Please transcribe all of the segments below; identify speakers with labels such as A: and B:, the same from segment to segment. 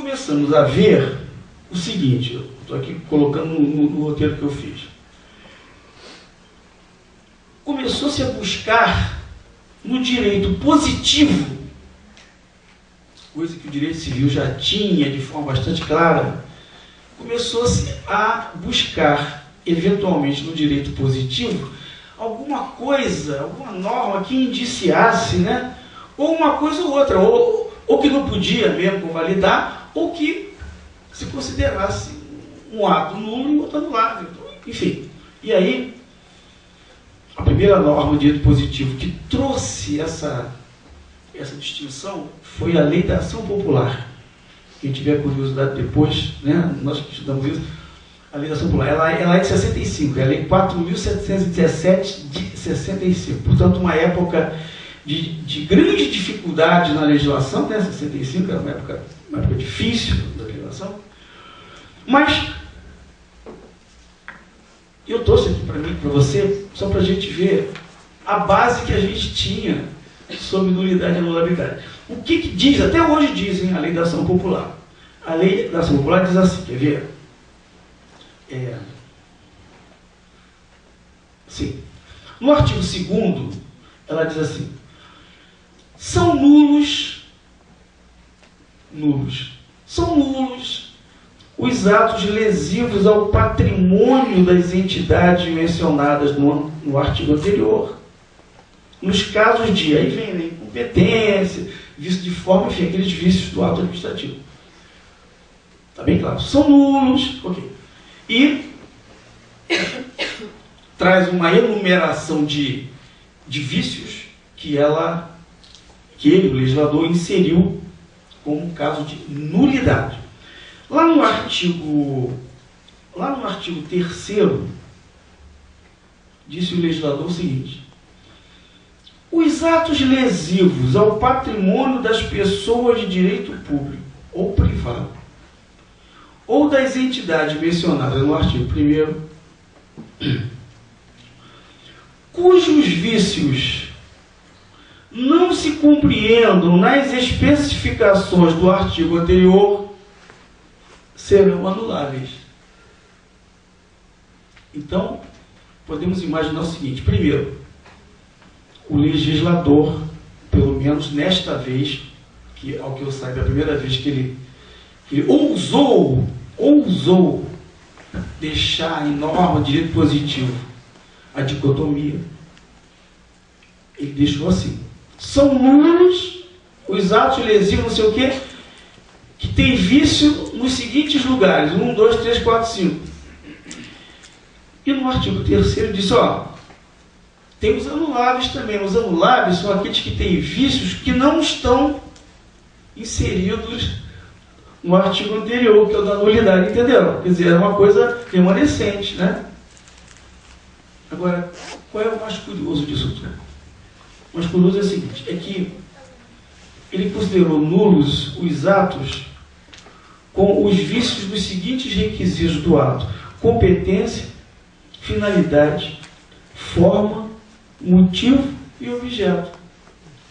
A: começamos a ver o seguinte, eu estou aqui colocando no roteiro que eu fiz. Começou-se a buscar no direito positivo, coisa que o direito civil já tinha de forma bastante clara, começou-se a buscar, eventualmente, no direito positivo, alguma coisa, alguma norma que indiciasse, né? Ou uma coisa ou outra, ou que não podia mesmo convalidar, ou que se considerasse um ato nulo e outro anulável. Enfim, e aí, a primeira norma do direito positivo que trouxe essa distinção foi a Lei da Ação Popular. Quem tiver curiosidade depois, né, nós estudamos isso, a Lei da Ação Popular, ela é de 65, é a Lei 4.717 de 65, portanto uma época de grande dificuldade na legislação, né, 65 era uma época difícil da legislação, mas eu trouxe aqui para você, só para a gente ver a base que a gente tinha sobre nulidade e anulabilidade. O que diz, até hoje dizem a Lei da Ação Popular. A Lei da Ação Popular diz assim, quer ver? Sim. No artigo 2º, ela diz assim, são nulos os atos lesivos ao patrimônio das entidades mencionadas no artigo anterior, nos casos de, aí vem, né, incompetência, vício de forma, enfim, aqueles vícios do ato administrativo. Está bem claro? São nulos, ok. E traz uma enumeração de vícios que ele, o legislador, inseriu como caso de nulidade. Lá no artigo 3º, disse o legislador o seguinte: os atos lesivos ao patrimônio das pessoas de direito público ou privado, ou das entidades mencionadas no artigo 1º, cujos vícios não se compreendam nas especificações do artigo anterior, serão anuláveis. Então, podemos imaginar o seguinte: primeiro, o legislador, pelo menos nesta vez, que ao que eu saiba é a primeira vez que ele ousou deixar em norma de direito positivo a dicotomia, ele deixou assim: são nulos os atos lesivos, não sei o quê, que tem vício nos seguintes lugares, 1, 2, 3, 4, 5. E no artigo 3º diz, tem os anuláveis também. Os anuláveis são aqueles que têm vícios que não estão inseridos no artigo anterior, que é o da nulidade, entendeu? Quer dizer, é uma coisa remanescente, né? Agora, qual é o mais curioso disso tudo? O mais curioso é o seguinte, é que ele considerou nulos os atos com os vícios dos seguintes requisitos do ato: competência, finalidade, forma, motivo e objeto.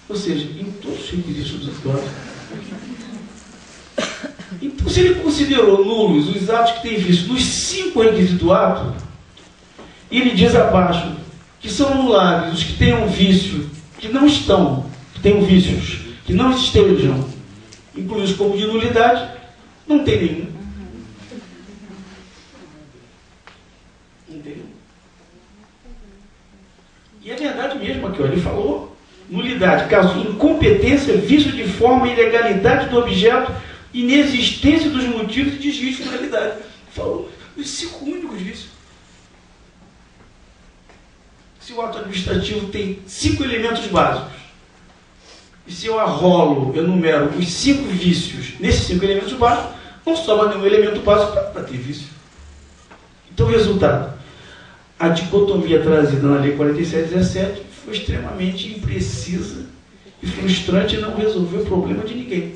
A: Ou seja, em todos os requisitos do ato. Então, se ele considerou nulos os atos que têm vício nos 5 requisitos do ato, ele diz abaixo que são anuláveis os que tenham vício, que tenham vícios que não estejam incluídos como de nulidade, não tem nenhum. Não tem nenhum. E é verdade mesmo aqui, ele falou nulidade, caso de incompetência, vício de forma, ilegalidade do objeto, inexistência dos motivos e desvio de finalidade. Falou os 5 únicos vícios. Se o ato administrativo tem 5 elementos básicos, e se eu enumero os 5 vícios nesses 5 elementos básicos, não sobra nenhum elemento básico para ter vício. Então, o resultado: a dicotomia trazida na Lei 47/17 foi extremamente imprecisa e frustrante e não resolveu o problema de ninguém.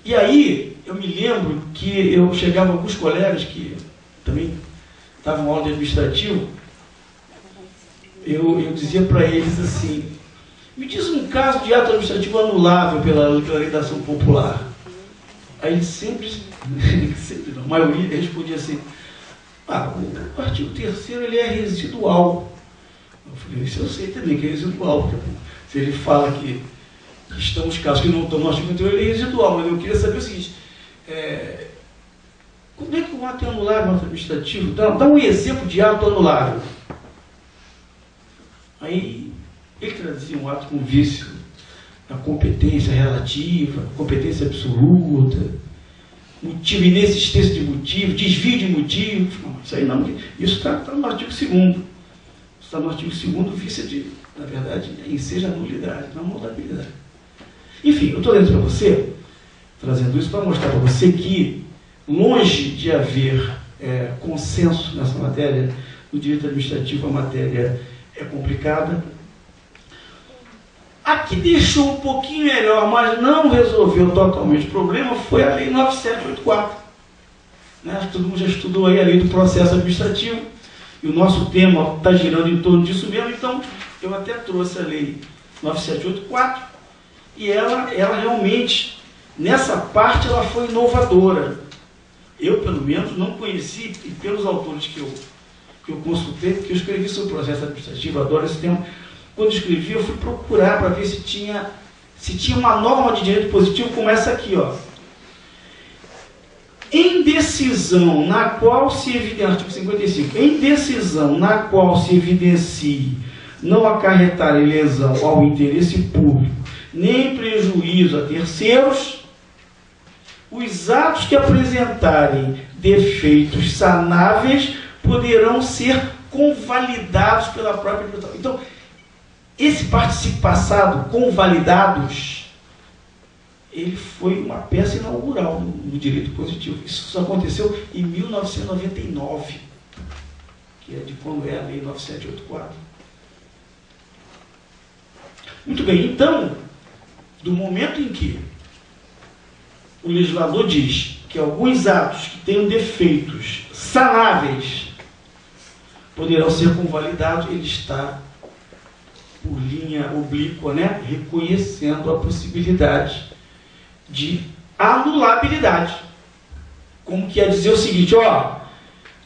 A: E aí, eu me lembro que eu chegava com alguns colegas que também estavam em aula de administrativo, eu dizia para eles assim: me diz um caso de ato administrativo anulável pela Lei da Ação Popular. Aí ele sempre não, a maioria respondia assim, o artigo 3º ele é residual. Eu falei, isso eu sei também que é residual, porque se ele fala que estão os casos que não estão no artigo anterior, ele é residual, mas eu queria saber o seguinte, como é que um ato é anulável, um ato administrativo? Dá um exemplo de ato anulável. Aí ele trazia um ato com vício na competência relativa, competência absoluta, motivo, inexistência de motivo, desvio de motivo. Não, isso aí não, isso está no artigo 2º. Está no artigo 2º, o vício de, na verdade, enseja a nulidade, não a mudabilidade. Enfim, eu estou lendo para você, trazendo isso para mostrar para você que, longe de haver consenso nessa matéria, no direito administrativo a matéria é complicada. A que deixou um pouquinho melhor, mas não resolveu totalmente o problema, foi a Lei 9784. Né? Todo mundo já estudou aí a Lei do Processo Administrativo, e o nosso tema está girando em torno disso mesmo, então eu até trouxe a Lei 9784, e ela realmente, nessa parte, ela foi inovadora. Eu, pelo menos, não conheci, e pelos autores que eu consultei, porque eu escrevi sobre o processo administrativo, adoro esse tema. Quando escrevi, eu fui procurar para ver se tinha uma norma de direito positivo como essa aqui, ó. Em decisão na qual se evidencia, artigo 55, em decisão na qual se evidencie não acarretar lesão ao interesse público, nem prejuízo a terceiros, os atos que apresentarem defeitos sanáveis poderão ser convalidados pela própria imputação. Então, esse participo passado, convalidados, ele foi uma peça inaugural no direito positivo. Isso só aconteceu em 1999, que é de quando é a Lei 9784. Muito bem, então, do momento em que o legislador diz que alguns atos que tenham defeitos sanáveis poderão ser convalidados, ele está, por linha oblíqua, né, reconhecendo a possibilidade de anulabilidade. Como que é dizer o seguinte, ó,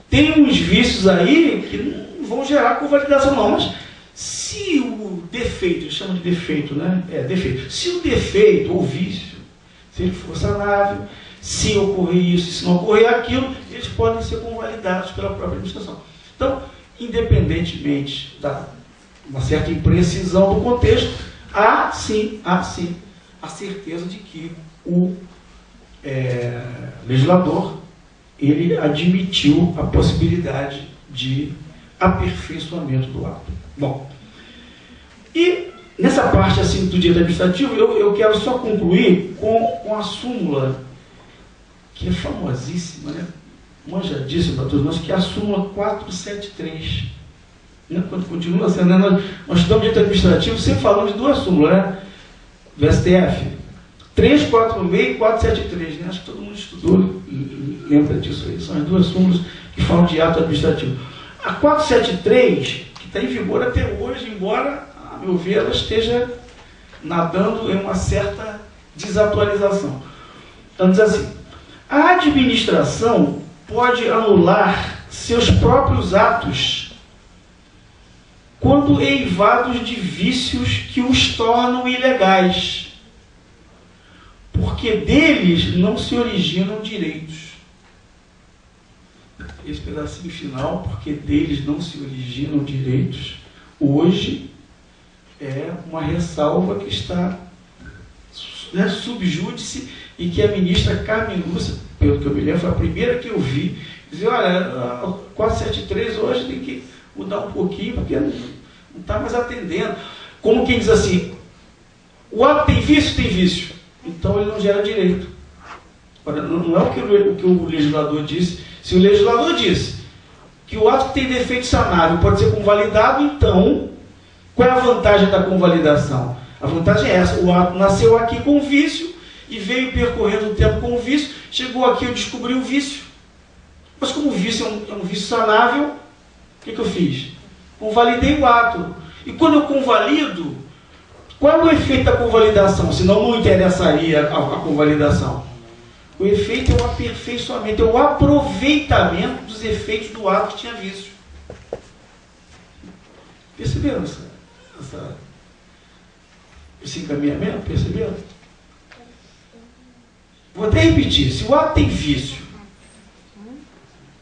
A: tem uns vícios aí que não vão gerar convalidação não, mas se o defeito, ele chama de defeito, né? Defeito. Se o defeito ou vício, se ele for sanável, se ocorrer isso e se não ocorrer aquilo, eles podem ser convalidados pela própria administração. Então, independentemente da uma certa imprecisão do contexto, há sim a certeza de que o legislador ele admitiu a possibilidade de aperfeiçoamento do ato. Bom, e nessa parte assim do direito administrativo, eu quero só concluir com a súmula, que é famosíssima, né? Manjadíssima para todos nós, que é a súmula 473. Quando continua sendo, né? Nós estudamos direito administrativo, sempre falamos de duas súmulas, né? Do STF, 346 e 473, né? Acho que todo mundo estudou, lembra disso aí. São as duas súmulas que falam de ato administrativo. A 473, que está em vigor até hoje, embora, a meu ver, ela esteja nadando em uma certa desatualização. Então diz assim, a administração pode anular seus próprios atos quando eivados de vícios que os tornam ilegais, porque deles não se originam direitos. Esse pedacinho final, porque deles não se originam direitos, hoje é uma ressalva que está, né, subjúdice, e que a ministra Carmen Lúcia, pelo que eu me lembro, foi a primeira que eu vi, dizer, olha, a 473 hoje tem que mudar um pouquinho, porque não está mais atendendo. Como quem diz assim, o ato tem vício, então ele não gera direito. Agora, não é o que o legislador disse. Se o legislador disse que o ato que tem defeito sanável pode ser convalidado, então, qual é a vantagem da convalidação? A vantagem é essa, o ato nasceu aqui com vício, e veio percorrendo o tempo com o vício, chegou aqui, eu descobri o vício. Mas como o vício é um vício sanável, o que eu fiz? Convalidei o ato. E quando eu convalido, qual é o efeito da convalidação? Senão não interessaria a convalidação. O efeito é o aperfeiçoamento, é o aproveitamento dos efeitos do ato que tinha vício. Perceberam esse encaminhamento? Perceberam? Vou até repetir. Se o ato tem vício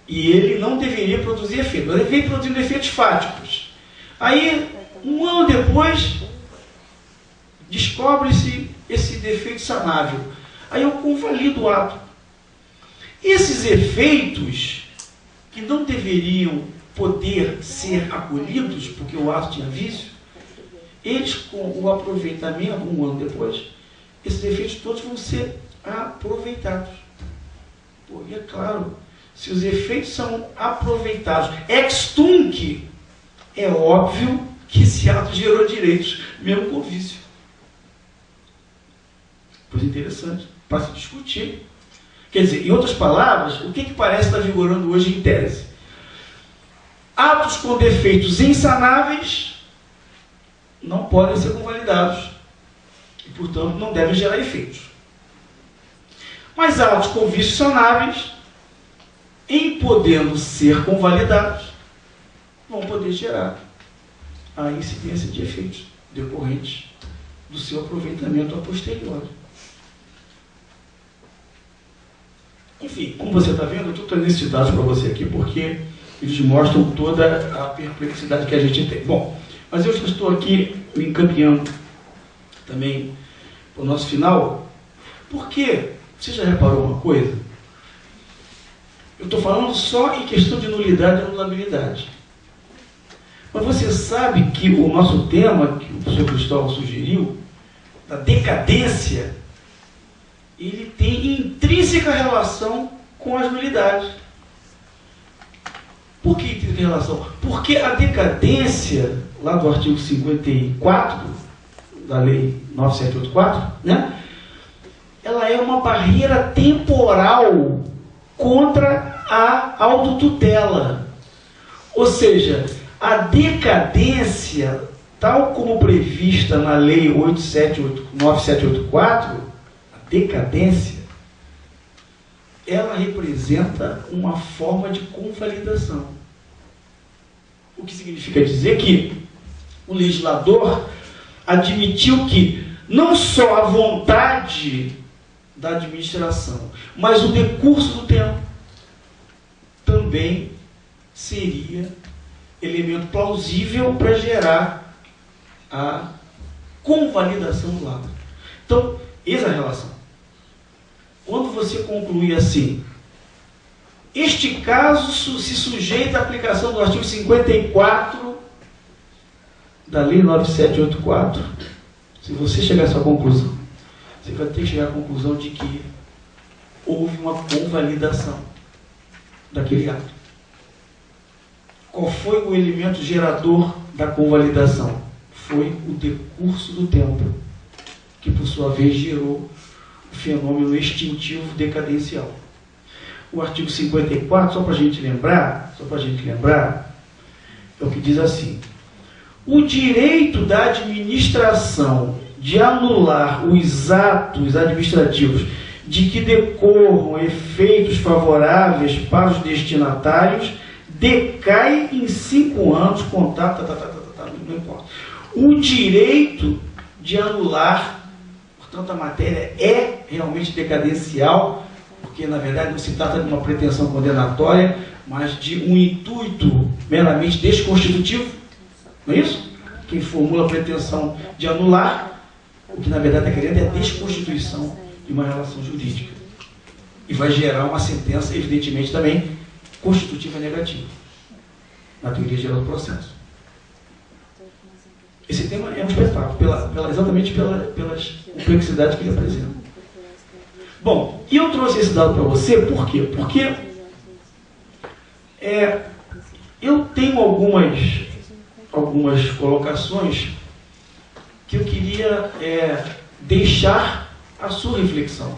A: e ele não deveria produzir efeito, ele vem produzindo efeitos fáticos. Aí, um ano depois, descobre-se esse defeito sanável. Aí eu convalido o ato. Esses efeitos que não deveriam poder ser acolhidos, porque o ato tinha vício, eles, com o aproveitamento, um ano depois, esses efeitos todos vão ser aproveitados. Pô, e é claro, se os efeitos são aproveitados ex tunc, é óbvio que esse ato gerou direitos, mesmo com vício. Coisa interessante, para se discutir. Quer dizer, em outras palavras, o que parece estar vigorando hoje em tese? Atos com defeitos insanáveis não podem ser convalidados e, portanto, não devem gerar efeitos. Mas atos com vícios sanáveis, em podendo ser convalidados, vão poder gerar a incidência de efeitos decorrentes do seu aproveitamento a posteriori. Enfim, como você está vendo, eu estou trazendo esses dados para você aqui porque eles mostram toda a perplexidade que a gente tem. Bom, mas eu já estou aqui me encaminhando também para o nosso final, porque você já reparou uma coisa? Eu estou falando só em questão de nulidade e anulabilidade. Mas você sabe que o nosso tema, que o professor Cristóvão sugeriu, da decadência, ele tem intrínseca relação com as nulidades. Por que intrínseca relação? Porque a decadência, lá do artigo 54 da Lei 9784, né, ela é uma barreira temporal contra a autotutela. Ou seja, a decadência, tal como prevista na Lei 9784, decadência, ela representa uma forma de convalidação. O que significa dizer que o legislador admitiu que não só a vontade da administração, mas o decurso do tempo também seria elemento plausível para gerar a convalidação do ato. Então, eis a relação. Quando você conclui assim, este caso se sujeita à aplicação do artigo 54 da Lei 9784, se você chegar a essa conclusão, você vai ter que chegar à conclusão de que houve uma convalidação daquele ato. Qual foi o elemento gerador da convalidação? Foi o decurso do tempo, que por sua vez gerou o fenômeno extintivo decadencial. O artigo 54, só para a gente lembrar, é o que diz assim: o direito da administração de anular os atos administrativos de que decorram efeitos favoráveis para os destinatários decai em 5 anos, contato, não importa. O direito de anular, portanto, a matéria é realmente decadencial, porque, na verdade, não se trata de uma pretensão condenatória, mas de um intuito meramente desconstitutivo, não é isso? Quem formula a pretensão de anular, o que, na verdade, está querendo é a desconstituição de uma relação jurídica. E vai gerar uma sentença, evidentemente, também constitutiva negativa, na teoria geral do processo. Esse tema é um espetáculo, exatamente pelas complexidades que ele apresenta. Bom, e eu trouxe esse dado para você, por quê? Porque eu tenho algumas colocações que eu queria deixar a sua reflexão.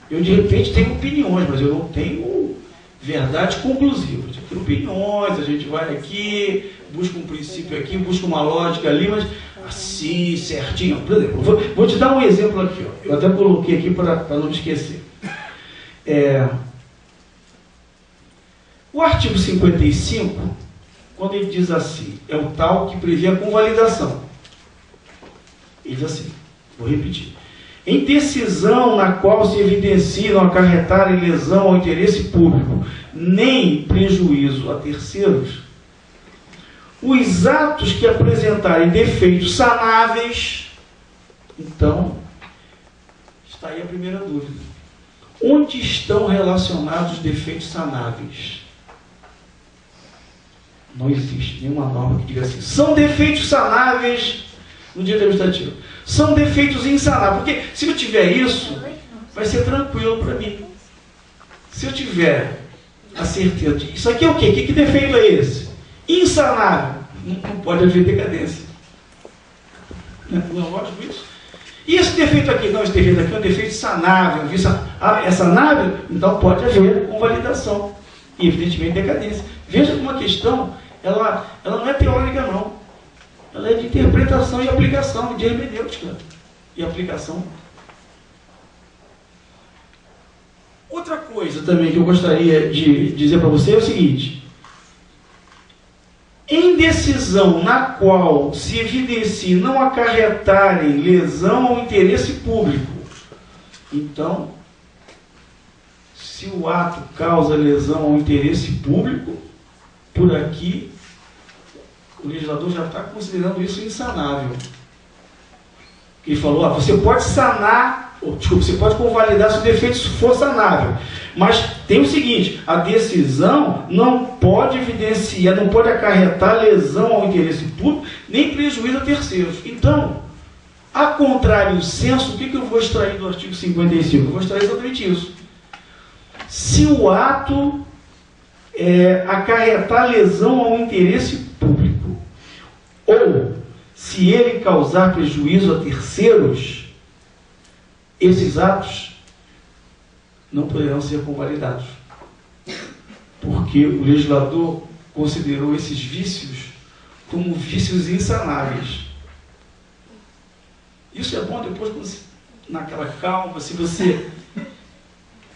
A: Eu, de repente, tenho opiniões, mas eu não tenho verdades conclusivas. Eu tenho opiniões, a gente vai aqui, busca um princípio aqui, busca uma lógica ali, mas assim, certinho. Por exemplo, vou te dar um exemplo aqui. Ó. Eu até coloquei aqui para não me esquecer. O artigo 55, quando ele diz assim, é o tal que prevê a convalidação. Ele diz assim, vou repetir. Em decisão na qual se evidencia não acarretar em lesão ao interesse público, nem prejuízo a terceiros, os atos que apresentarem defeitos sanáveis, então, está aí a primeira dúvida. Onde estão relacionados os defeitos sanáveis? Não existe nenhuma norma que diga assim, são defeitos sanáveis no direito administrativo. São defeitos insanáveis. Porque se eu tiver isso, vai ser tranquilo para mim. Se eu tiver a certeza de isso aqui é o quê? Que defeito é esse? Insanável. Não pode haver decadência. Não é lógico isso? E esse defeito aqui? Não, esse defeito aqui é um defeito sanável. É sanável? Então pode haver convalidação. E evidentemente decadência. Veja que uma questão, ela não é teórica não. Ela é de interpretação e aplicação, de hermenêutica e aplicação. Outra coisa também que eu gostaria de dizer para você é o seguinte. Em decisão na qual se evidencie não acarretarem lesão ao interesse público, então, se o ato causa lesão ao interesse público, por aqui, o legislador já está considerando isso insanável. Ele falou, você pode sanar, você pode convalidar se o defeito for sanável. Mas tem o seguinte, a decisão não pode evidenciar, não pode acarretar lesão ao interesse público, nem prejuízo a terceiros. Então, a contrário do senso, o que eu vou extrair do artigo 55? Eu vou extrair exatamente isso. Se o ato acarretar lesão ao interesse público, ou se ele causar prejuízo a terceiros, esses atos não poderão ser convalidados. Porque o legislador considerou esses vícios como vícios insanáveis. Isso é bom depois, naquela calma, se você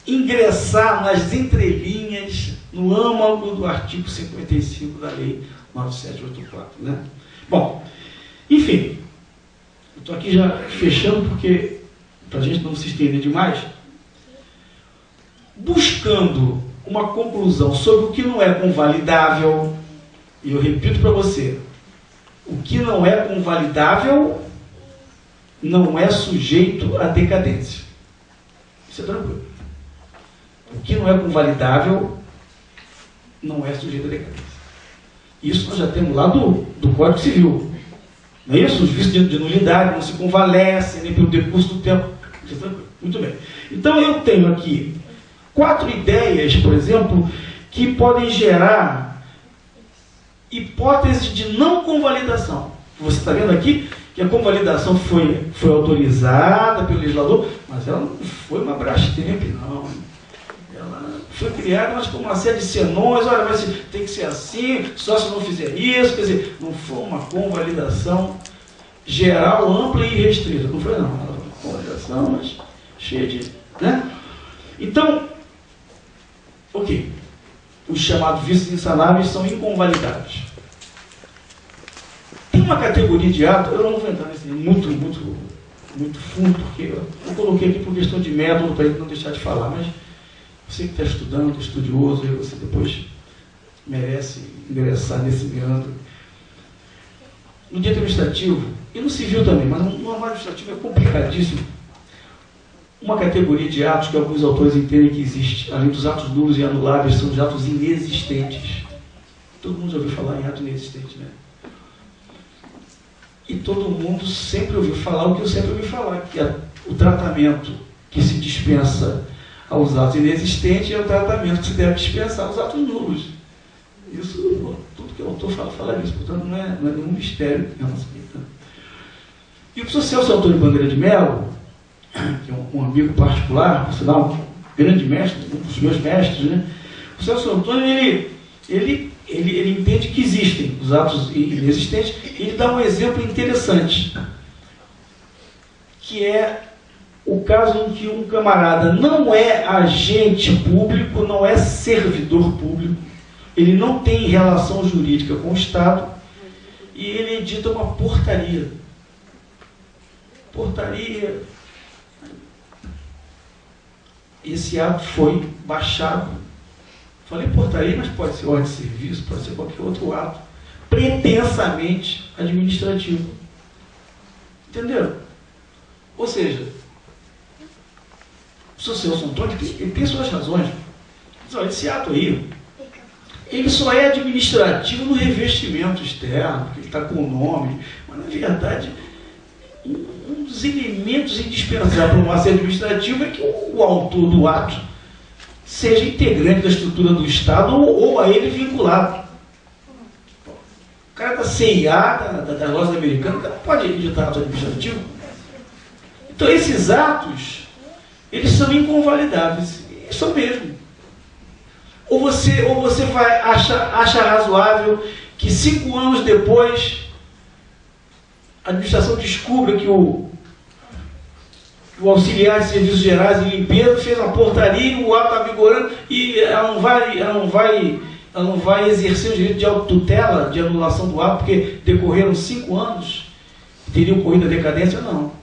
A: ingressar nas entrelinhas, no âmago do artigo 55 da Lei 9784, né? Bom, enfim, eu estou aqui já fechando porque, para a gente não se estender demais, buscando uma conclusão sobre o que não é convalidável, e eu repito para você, o que não é convalidável não é sujeito a decadência. Isso é tranquilo. O que não é convalidável não é sujeito a decadência. Isso nós já temos lá do Código Civil. Não é isso? Os vícios de nulidade não se convalescem nem pelo decurso do tempo. Muito bem. Então eu tenho aqui 4 ideias, por exemplo, que podem gerar hipótese de não convalidação. Você está vendo aqui que a convalidação foi autorizada pelo legislador, mas ela não foi uma Brastemp, não. Ela foi criada, mas com uma série de senões, olha, mas tem que ser assim, só se não fizer isso, quer dizer, não foi uma convalidação geral, ampla e restrita. Não foi, não. Ela foi uma convalidação, mas cheia de... né? Então, ok. Os chamados vícios insanáveis são inconvalidados. Tem uma categoria de ato, eu não vou entrar nesse muito fundo, porque eu coloquei aqui por questão de método, para ele não deixar de falar, mas você que está estudando, estudioso, você depois merece ingressar nesse meandro. No direito administrativo, e no civil também, mas no administrativo é complicadíssimo, uma categoria de atos que alguns autores entendem que existe, além dos atos nulos e anuláveis, são os atos inexistentes. Todo mundo já ouviu falar em ato inexistente, né? E todo mundo sempre ouviu falar o que eu sempre ouvi falar, que o tratamento que se dispensa aos atos inexistentes é o tratamento que se deve dispensar aos atos nulos. Isso, tudo que o autor fala isso, portanto não é nenhum mistério em relação a isso. E o professor Celso Antônio Bandeira de Mello, que é um amigo particular, por sinal, um grande mestre, um dos meus mestres, né? O Celso Antônio, ele entende que existem os atos inexistentes, e ele dá um exemplo interessante, que é o caso em que um camarada não é agente público, não é servidor público, ele não tem relação jurídica com o Estado, e ele edita uma portaria. Portaria. Esse ato foi baixado. Falei portaria, mas pode ser ordem de serviço, pode ser qualquer outro ato, pretensamente administrativo. Entenderam? Ou seja, o Sr. Celso Antônio ele tem suas razões. Mas, olha, esse ato aí, ele só é administrativo no revestimento externo, porque ele está com o nome, mas, na verdade, um dos elementos indispensáveis para um ato administrativo é que o autor do ato seja integrante da estrutura do Estado ou a ele vinculado. O cara da CIA, da loja americana, o cara não pode editar ato administrativo. Então, esses atos, eles são inconvalidáveis. Isso mesmo. Ou você acha razoável que 5 anos depois a administração descubra que o auxiliar de serviços gerais e limpeza fez uma portaria, o ato está vigorando e ela não vai exercer o direito de autotutela, de anulação do ato, porque decorreram 5 anos, teria ocorrido a decadência? Não.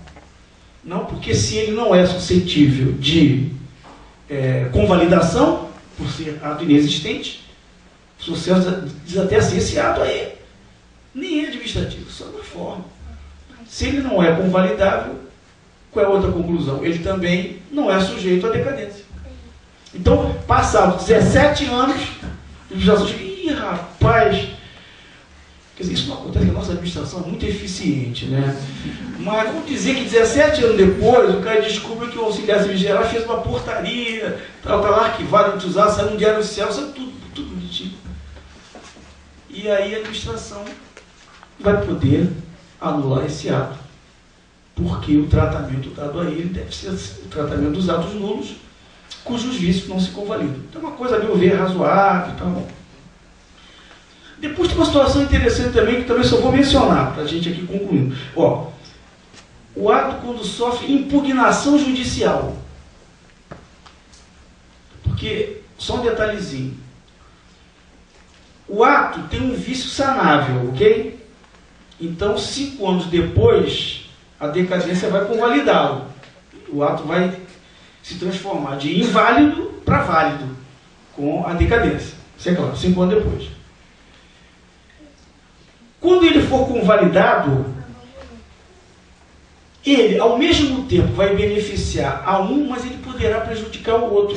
A: Não, porque se ele não é suscetível de convalidação, por ser ato inexistente, o sucesso diz até assim, esse ato aí nem é administrativo, só na forma. Se ele não é convalidável, qual é a outra conclusão? Ele também não é sujeito à decadência. Então, passados 17 anos, a administração chega, ih, rapaz, quer dizer, isso não acontece, porque a nossa administração é muito eficiente, né? Mas vamos dizer que 17 anos depois, o cara descobre que o auxiliar civil geral fez uma portaria, está lá arquivado, entusiasmado, saiu no Diário Oficial, saiu tudo bonitinho. E aí a administração vai poder anular esse ato, porque o tratamento dado a ele deve ser o tratamento dos atos nulos, cujos vícios não se convalidam. Então, uma coisa, a meu ver, razoável. Então, depois tem uma situação interessante também, que também só vou mencionar, para a gente aqui concluindo. Ó, o ato quando sofre impugnação judicial. Porque, só um detalhezinho, o ato tem um vício sanável, ok? Então, 5 anos depois, a decadência vai convalidá-lo. O ato vai se transformar de inválido para válido com a decadência. Isso é claro, 5 anos depois. Quando ele for convalidado, ele, ao mesmo tempo, vai beneficiar a um, mas ele poderá prejudicar o outro.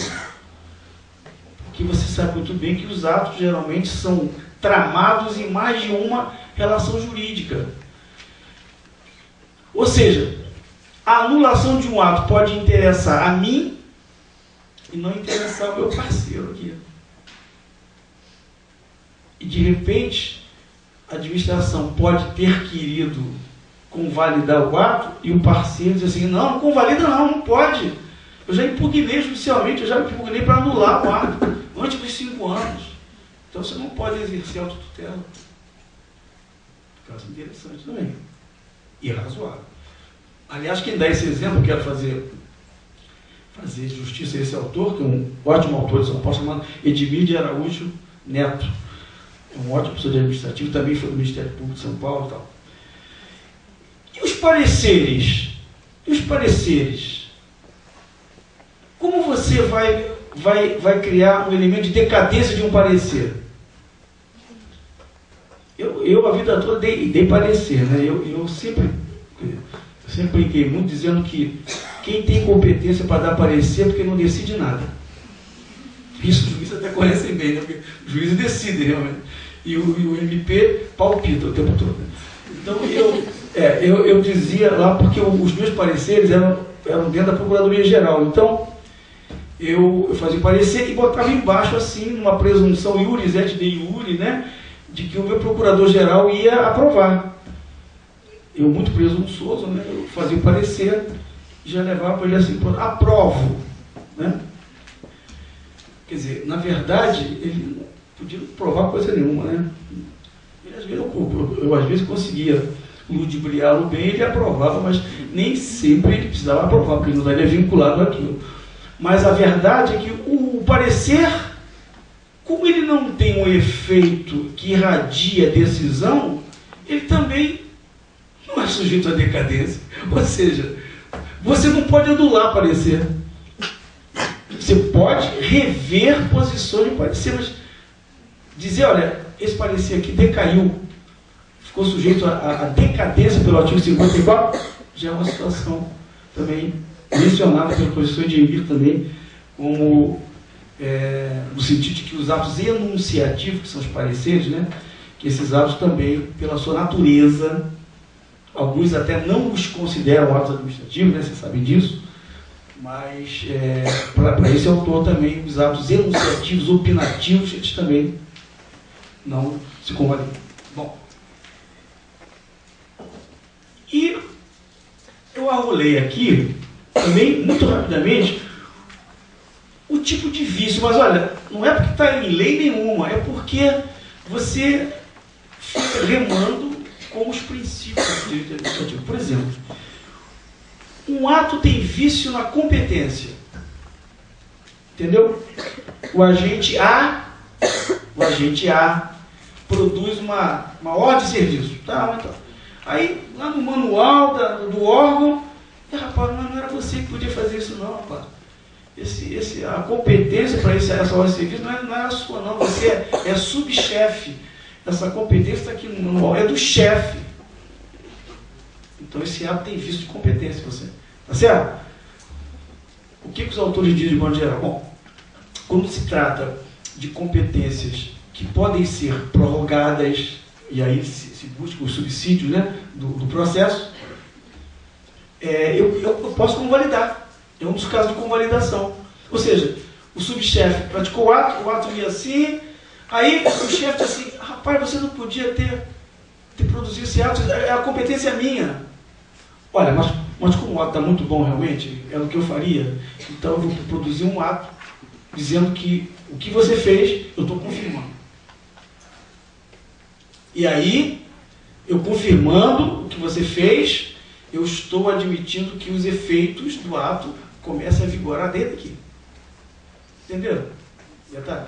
A: Porque você sabe muito bem que os atos geralmente são tramados em mais de uma relação jurídica. Ou seja, a anulação de um ato pode interessar a mim e não interessar o meu parceiro aqui. E de repente, a administração pode ter querido convalidar o ato e o parceiro diz assim, não convalida não pode. Eu já impugnei judicialmente, eu já impugnei para anular o ato antes dos 5 anos. Então você não pode exercer autotutela. Caso interessante também. E razoável. Aliás, quem dá esse exemplo, eu quero fazer justiça a esse autor, que é um ótimo autor de São Paulo, chamado Edmir de Araújo Neto. É um ótimo professor de administrativo, também foi do Ministério Público de São Paulo e tal. E os pareceres? Como você vai criar um elemento de decadência de um parecer? Eu a vida toda dei parecer, né? Eu sempre brinquei muito dizendo que quem tem competência para dar parecer é porque não decide nada. Isso os juízes até conhecem bem, né? Porque os juízes decidem realmente. E o MP palpita o tempo todo. Então eu dizia lá, porque os meus pareceres eram dentro da Procuradoria-Geral. Então eu fazia parecer e botava embaixo assim, uma presunção iuris et de iure, né? De que o meu procurador-geral ia aprovar. Eu, muito presunçoso, né? Eu fazia o parecer e já levava para ele assim, aprovo. Né? Quer dizer, na verdade, ele não podia provar coisa nenhuma. Né? Ele, às vezes, eu às vezes conseguia ludibriá-lo bem, ele aprovava, mas nem sempre ele precisava aprovar, porque ele não estaria vinculado àquilo. Mas a verdade é que o parecer, como ele não tem um efeito que irradia decisão, ele também não é sujeito à decadência. Ou seja, você não pode anular parecer. Você pode rever posições de parecer, mas dizer, olha, esse parecer aqui decaiu, ficou sujeito à decadência pelo artigo 54, já é uma situação também mencionada pela professor de Emir também, como no sentido de que os atos enunciativos, que são os pareceres, né, que esses atos também, pela sua natureza, alguns até não os consideram atos administrativos, né, vocês sabem disso, mas para esse autor também, os atos enunciativos, opinativos, eles também não se convalidam. Bom, e eu arrolei aqui, também, muito rapidamente, o tipo de vício. Mas olha, não é porque está em lei nenhuma, é porque você fica remando com os princípios do direito administrativo. Por exemplo, um ato tem vício na competência. Entendeu? O agente A produz uma ordem de serviço. Tá, então. Aí, lá no manual do órgão, rapaz, não era você que podia fazer isso não, rapaz. A competência para essa ordem de serviço não é a sua não, você é subchefe. Essa competência está aqui no manual, é do chefe. Então esse ato tem vício de competência, você. Tá certo? O que os autores dizem de modo geral? Bom, quando se trata de competências que podem ser prorrogadas, e aí se busca o subsídio, né, do processo, eu posso convalidar. É um dos casos de convalidação. Ou seja, o subchefe praticou o ato ia assim, aí o chefe diz assim, rapaz, você não podia ter produzido esse ato, a competência é minha. Olha, mas como o ato está muito bom realmente, é o que eu faria, então eu vou produzir um ato dizendo que o que você fez, eu estou confirmando. E aí, eu confirmando o que você fez, eu estou admitindo que os efeitos do ato começam a vigorar desde aqui. Entenderam? Detalhe.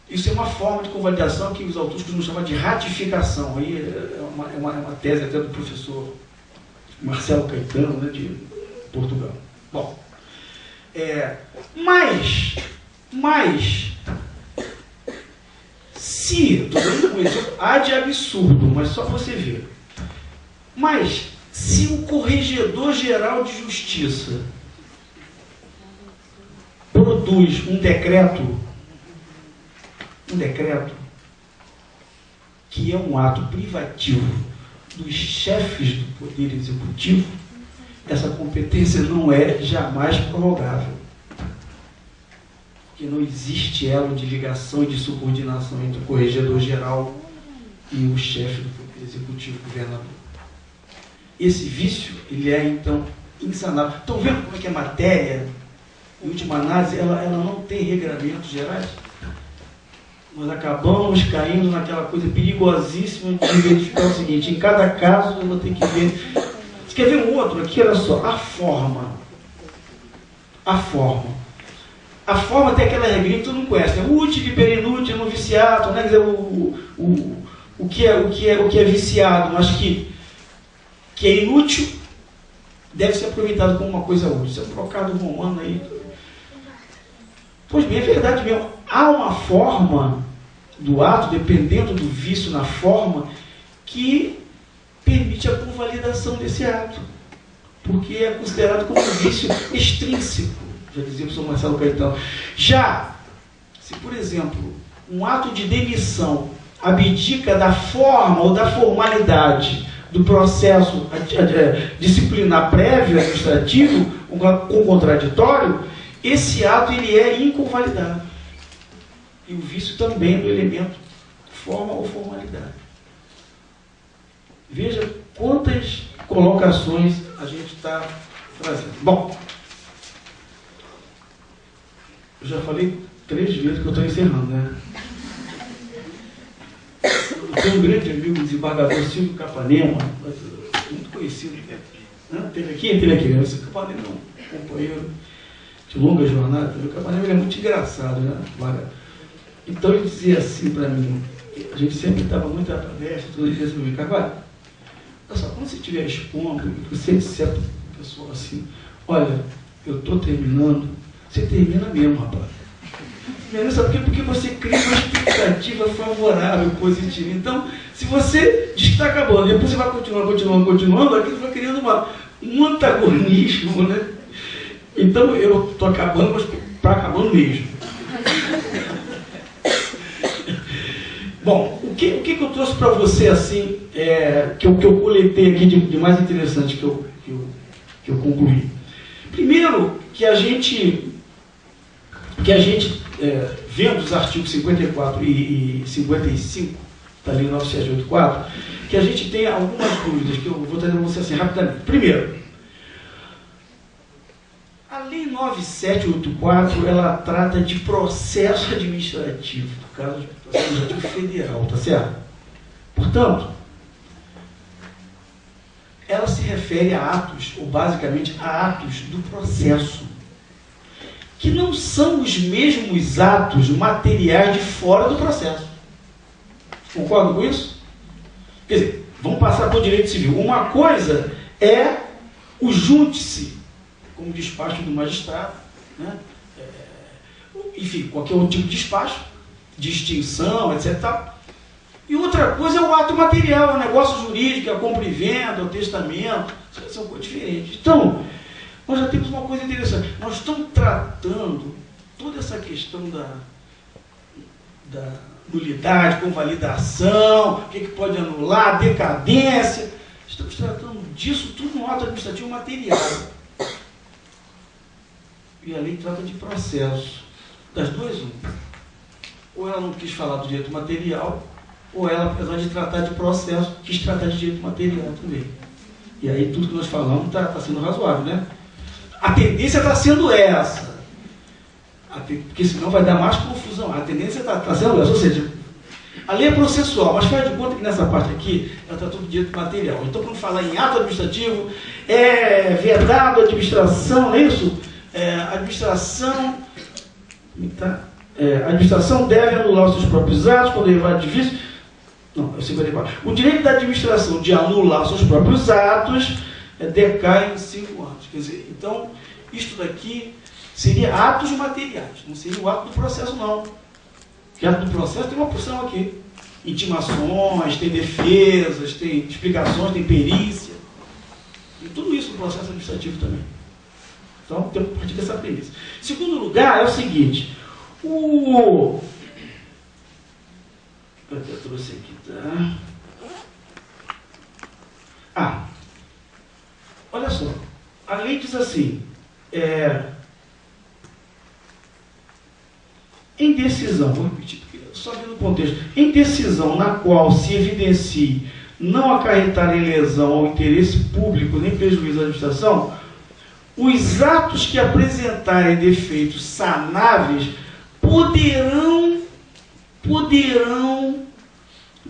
A: Isso é uma forma de convalidação que os autores costumam chamar de ratificação. Aí é uma tese até do professor Marcelo Caetano, né, de Portugal. Bom, mas se, estou dando um exemplo, há de absurdo, mas só você ver. Mas, se o Corregedor-Geral de Justiça produz um decreto que é um ato privativo dos chefes do Poder Executivo, essa competência não é jamais prorrogável. Porque não existe elo de ligação e de subordinação entre o Corregedor-Geral e o chefe do Poder Executivo, governador. Esse vício, ele é, então, insanável. Estão vendo como é que a matéria, em última análise, ela não tem regramentos gerais? Nós acabamos caindo naquela coisa perigosíssima de verificar o seguinte, em cada caso eu vou ter que ver. Você quer ver um outro aqui? Olha só, a forma. A forma tem aquela regrinha que tu não conhece, né? Útil, perinútil, no viciado, né? Quer dizer, o que é viciado, mas que é inútil, deve ser aproveitado como uma coisa útil. Isso é um trocado romano aí. Pois bem, é verdade mesmo. Há uma forma do ato, dependendo do vício na forma, que permite a convalidação desse ato. Porque é considerado como um vício extrínseco, já dizia o professor Marcelo Caetano. Já, se por exemplo, um ato de demissão abdica da forma ou da formalidade do processo disciplinar prévio administrativo com contraditório, esse ato ele é inconvalidável. E o vício também do elemento forma ou formalidade. Veja quantas colocações a gente está trazendo. Bom, eu já falei 3 vezes que eu estou encerrando, né? Eu tenho um grande amigo, o desembargador Silvio Capanema, muito conhecido, né? Teve aqui, né? O Capanema é um companheiro de longa jornada. O Capanema é muito engraçado, né? Então ele dizia assim para mim, a gente sempre estava muito à palestra, todo dia assim, Carvalho, olha só, quando você estiver expondo, você disser para o pessoal assim, olha, eu estou terminando, você termina mesmo, rapaz. Sabe por quê? Porque você cria uma expectativa favorável, positiva. Então, se você diz que está acabando, depois você vai continuando, aquilo vai criando um antagonismo, né? Então, eu estou acabando, mas está acabando mesmo. Bom, o que eu trouxe para você, assim, que eu coletei aqui de mais interessante que eu concluí? Primeiro, que a gente vendo os artigos 54 e 55, está ali no 9784, que a gente tem algumas dúvidas, que eu vou trazer para você assim rapidamente. Primeiro, a Lei 9784, ela trata de processo administrativo, no caso de processo administrativo federal, tá certo? Portanto, ela se refere a atos, ou basicamente a atos do processo, que não são os mesmos atos materiais de fora do processo. Concorda com isso? Quer dizer, vamos passar para o direito civil. Uma coisa é o júdice, como despacho do magistrado, né? Enfim, qualquer outro tipo de despacho, de extinção, etc. E outra coisa é o ato material, o negócio jurídico, a compra e venda, o testamento, são coisas diferentes. Então, nós já temos uma coisa interessante. Nós estamos tratando toda essa questão da nulidade, convalidação, o que pode anular, decadência. Estamos tratando disso tudo no ato administrativo material. E a lei trata de processo. Das duas, uma. Ou ela não quis falar do direito material, ou ela, apesar de tratar de processo, quis tratar de direito material também. E aí tudo que nós falamos está sendo razoável, né? A tendência está sendo essa. Porque senão vai dar mais confusão. A tendência está sendo essa. Ou seja, a lei é processual, mas faz de conta que nessa parte aqui ela trata do direito material. Então, quando falar em ato administrativo, é vedado a administração, não é isso? A administração deve anular os seus próprios atos quando levar de vício. Não, é o 54. O direito da administração de anular os seus próprios atos decai em 5 anos. Quer dizer, então, isto daqui seria atos materiais, não seria o ato do processo, não. Porque ato do processo tem uma porção aqui. Intimações, tem defesas, tem explicações, tem perícia. E tudo isso no processo administrativo também. Então, temos que partir dessa premissa. Segundo lugar, é o seguinte. Eu trouxe aqui, tá? Olha só. A lei diz assim, em decisão, vou repetir, só vendo o contexto, em decisão na qual se evidencie não acarretar em lesão ao interesse público nem prejuízo à administração, os atos que apresentarem defeitos sanáveis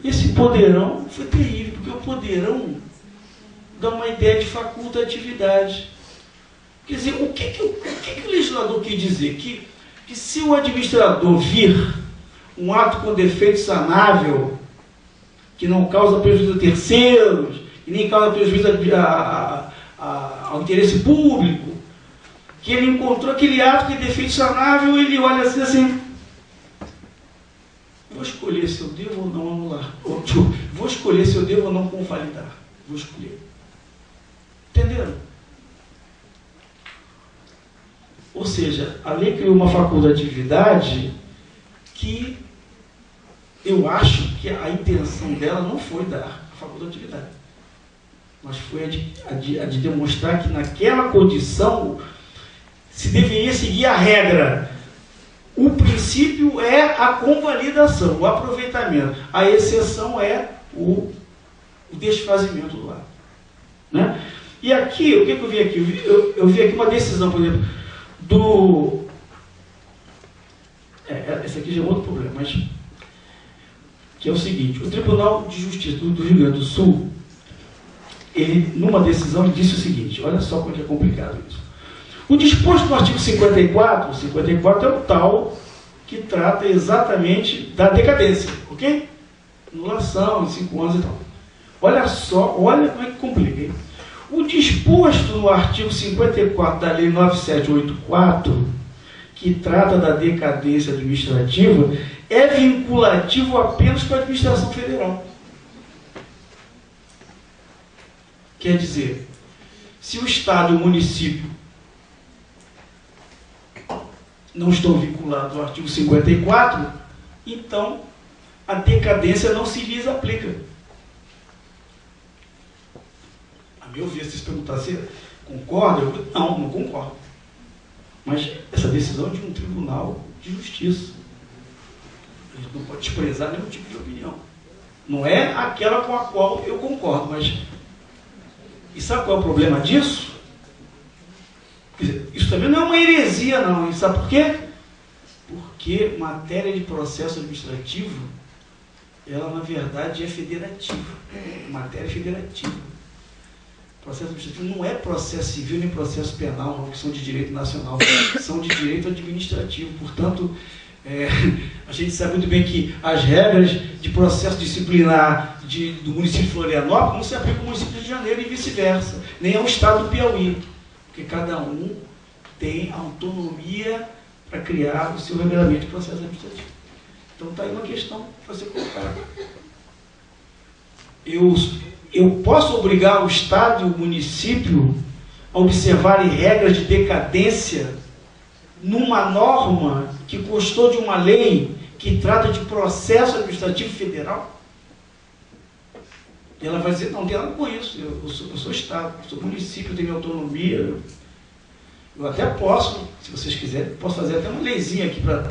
A: esse poderão foi terrível, porque o poderão dá uma ideia de facultatividade. Quer dizer, o que o legislador quer dizer? Que se o administrador vir um ato com defeito sanável, que não causa prejuízo a terceiros, e nem causa prejuízo ao interesse público, que ele encontrou aquele ato que é defeito sanável, ele olha assim, vou escolher se eu devo ou não anular, vou escolher se eu devo ou não convalidar, vou escolher. Entenderam? Ou seja, a lei criou uma facultatividade que eu acho que a intenção dela não foi dar a facultatividade, mas foi a de demonstrar que naquela condição se deveria seguir a regra. O princípio é a convalidação, o aproveitamento. A exceção é o desfazimento do ato. Né? E aqui, o que eu vi aqui? Eu vi aqui uma decisão, por exemplo, esse aqui já é outro problema, mas que é o seguinte: o Tribunal de Justiça do Rio Grande do Sul, ele, numa decisão, disse o seguinte, olha só como é que é complicado isso. O disposto no artigo 54, 54 é o tal que trata exatamente da decadência, ok? Anulação em 5 anos e tal. Olha só, olha como é que complica, hein? O disposto no artigo 54 da Lei 9784, que trata da decadência administrativa, é vinculativo apenas para a administração federal. Quer dizer, se o Estado e o município não estão vinculados ao artigo 54, então a decadência não se lhes aplica. A meu ver, se vocês perguntarem se concorda, eu digo, não concordo. Mas essa decisão é de um tribunal de justiça. A gente não pode desprezar nenhum tipo de opinião. Não é aquela com a qual eu concordo, mas... E sabe qual é o problema disso? Quer dizer, isso também não é uma heresia, não. E sabe por quê? Porque matéria de processo administrativo, ela, na verdade, é federativa. Matéria federativa. Processo administrativo não é processo civil nem processo penal, não, que são de direito nacional, são de direito administrativo. Portanto, a gente sabe muito bem que as regras de processo disciplinar do município de Florianópolis não se aplicam ao município de Rio de Janeiro e vice-versa, nem ao estado do Piauí, porque cada um tem autonomia para criar o seu regulamento de processo administrativo. Então está aí uma questão para ser colocada. Eu posso obrigar o Estado e o município a observarem regras de decadência numa norma que constou de uma lei que trata de processo administrativo federal? E ela vai dizer, não tem nada com isso, eu sou Estado, eu sou município, eu tenho minha autonomia, eu até posso, se vocês quiserem, posso fazer até uma leizinha aqui para